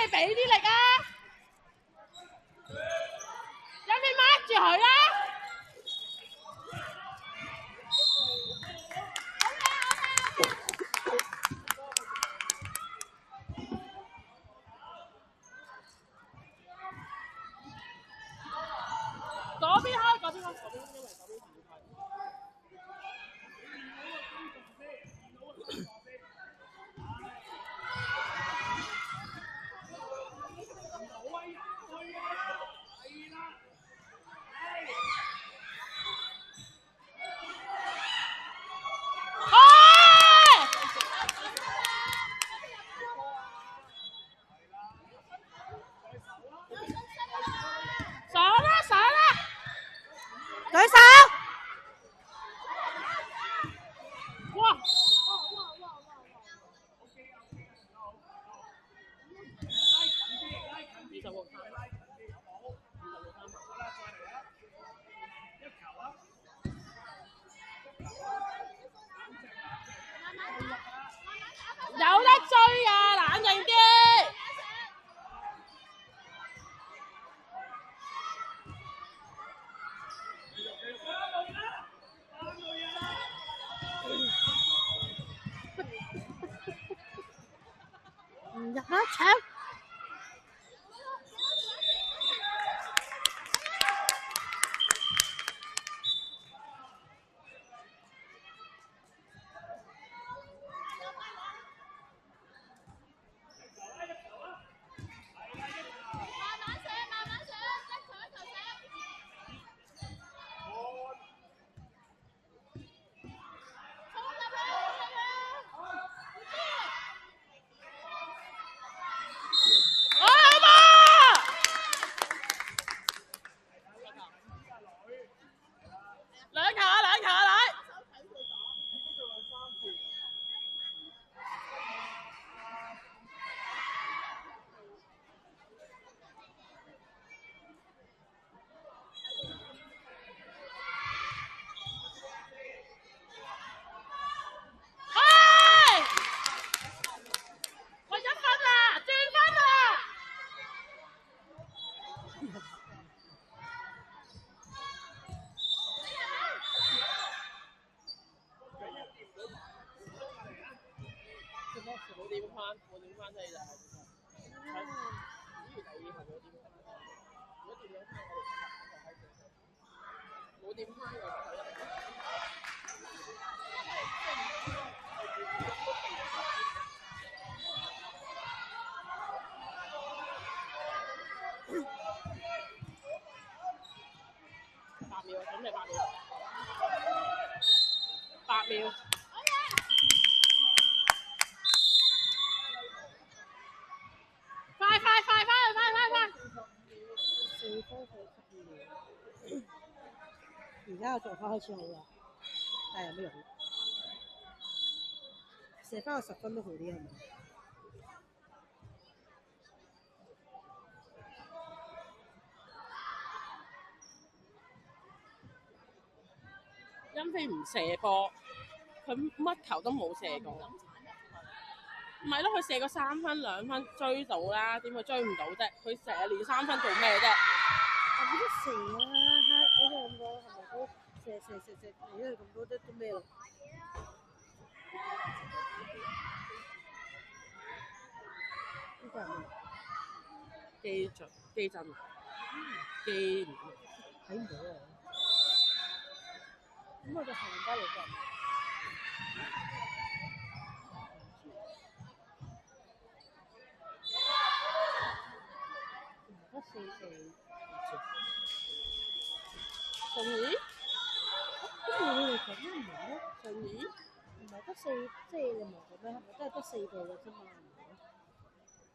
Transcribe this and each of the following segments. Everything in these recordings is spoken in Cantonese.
你俾啲力啊！有你抹住佢啦！嗰邊開，嗰邊開，嗰邊因為嗰邊唔開。有得追啊！冷靜啲。唔入啦，搶！8秒。快！4分42秒。而家個做法開始好啦，但係有咩用？射翻個10分都好啲係咪？欣飛唔射波，佢乜球都冇射過。唔係咯，佢射個3分2分追到啦，點會追唔到啫？佢成日連3分做咩啫？冇得射啊！你哋咁多係咪都射？因為咁多都咩咯？呢個係咩？機震機唔睇唔到啊！咁我就行家嚟㗎。得4順兒？咁你哋咁唔係咩？順兒？唔係得4，即係你唔係咁咩？係咪都係得4個嘅啫嘛？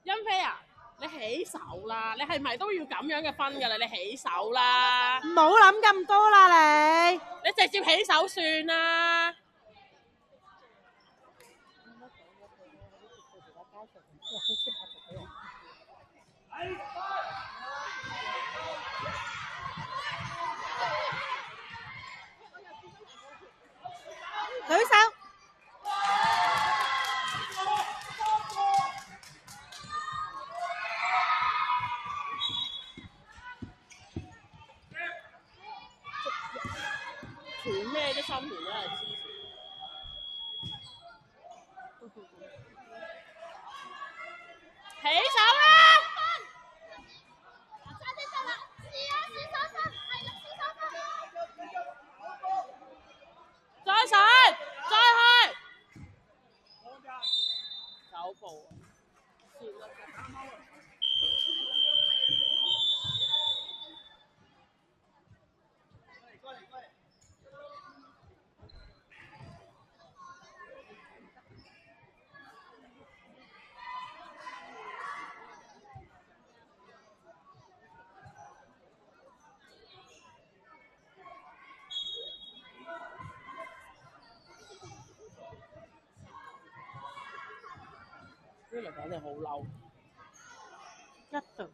欣飛啊，你起手啦！你係咪都要咁樣嘅分㗎啦？你起手啦！唔好諗咁多啦，你直接起手算啦！舉手。新年都係支持。起手啦！再上，再去。9步啊！算啦。呢個簡直好嬲，一定。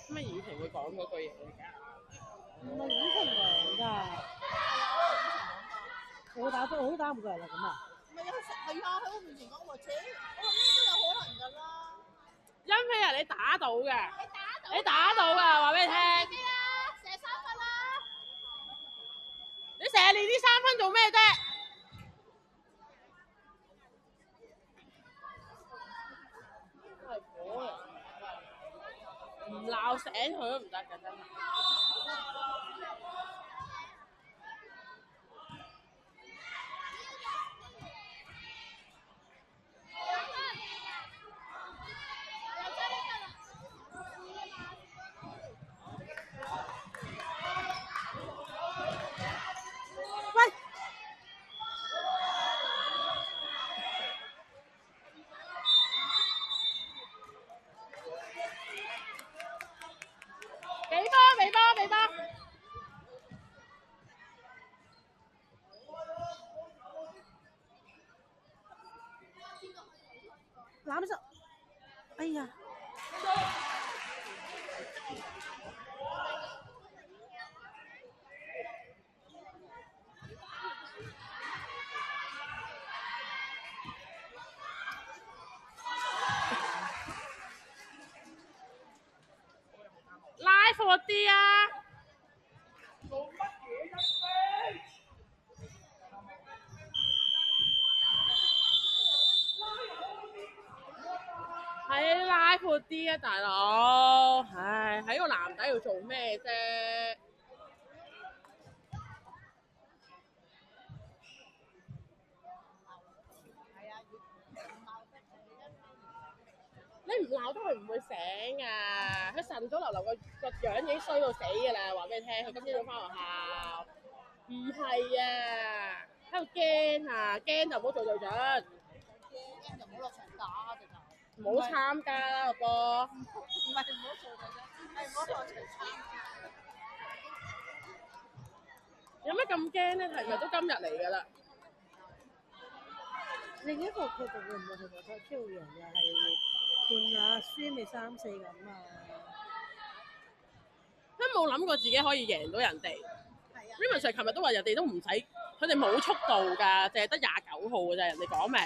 乜以前會講嗰句嘢嚟㗎？唔係以前講㗎，我都打唔過人啦咁啊！唔係啊，係啊，喺我面前講話，扯，我話咩都有可能㗎啦。欣菲啊，你打到㗎，你打到㗎，話俾你聽。咩啊？射3分啦！你成日練啲3分做咩啫？係火啊！唔鬧醒佢都唔得㗎，真係。喂，俾波！攬實，哎呀！拉闊啲啊！係拉闊啲啊，大佬！唉，喺個籃底度做咩啫？你唔鬧得佢唔會醒啊！佢晨早流流個樣已經衰到死㗎啦，話俾你聽，佢今朝早翻學校。唔係啊，喺度驚啊，驚就唔好做隊長，驚就唔好落場打就就。唔好參加啦個波。唔係唔好做隊長，係唔好落場參加。有咩咁驚咧？係咪都今日嚟㗎啦？另一個佢哋會唔會係覺得超人又係換下輸咪3-4咁啊？都冇諗過自己可以贏到人哋。Raymond Sir 琴日都話人哋都唔使，佢哋冇速度㗎，淨係得29號㗎咋，人哋講明。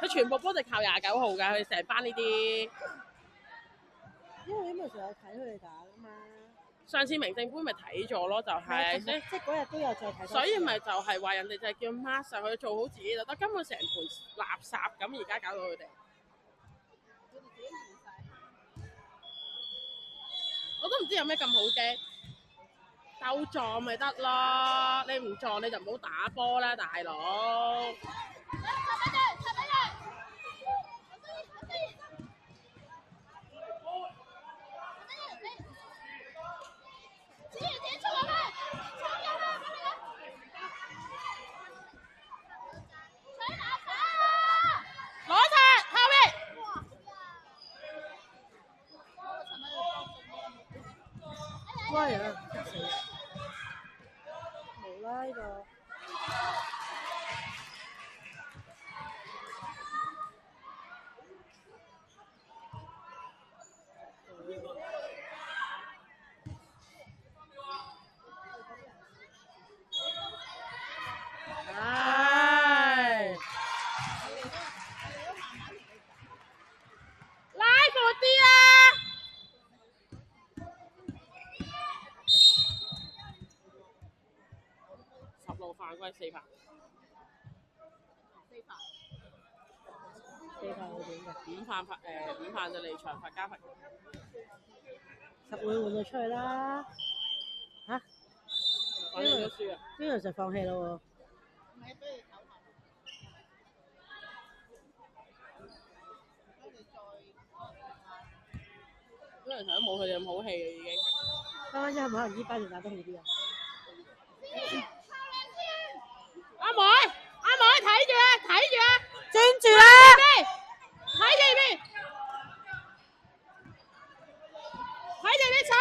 佢全部波就靠29號㗎，佢哋成班呢啲。因為有時有睇佢哋打㗎嘛。上次明正杯咪睇咗咯，就係、即係嗰日都有再睇。所以咪就係話人哋就係叫 mark 上去做好自己就得，根本成盤垃圾咁，而家搞到佢哋。我都唔知有咩咁好驚，鬥撞咪得咯，你唔撞你就唔好打波啦，大佬。攞拆後邊。威啊！激死！無啦呢個。4排。4排會點㗎？午飯就離場，罰加罰。實會換咗出去啦。嚇？反正都輸啊！呢輪就放棄咯喎。唔係，不如唞下。我哋再因為都冇佢哋咁好氣嘅已經。啱啱係咪可能呢班人打得好啲啊？阿妹睇住啊！專注啦！睇住邊？睇住你搶！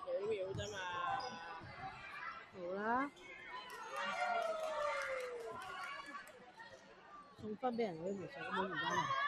幾秒啫嘛。好啦，送分俾人嗰啲冇上冇而家啦。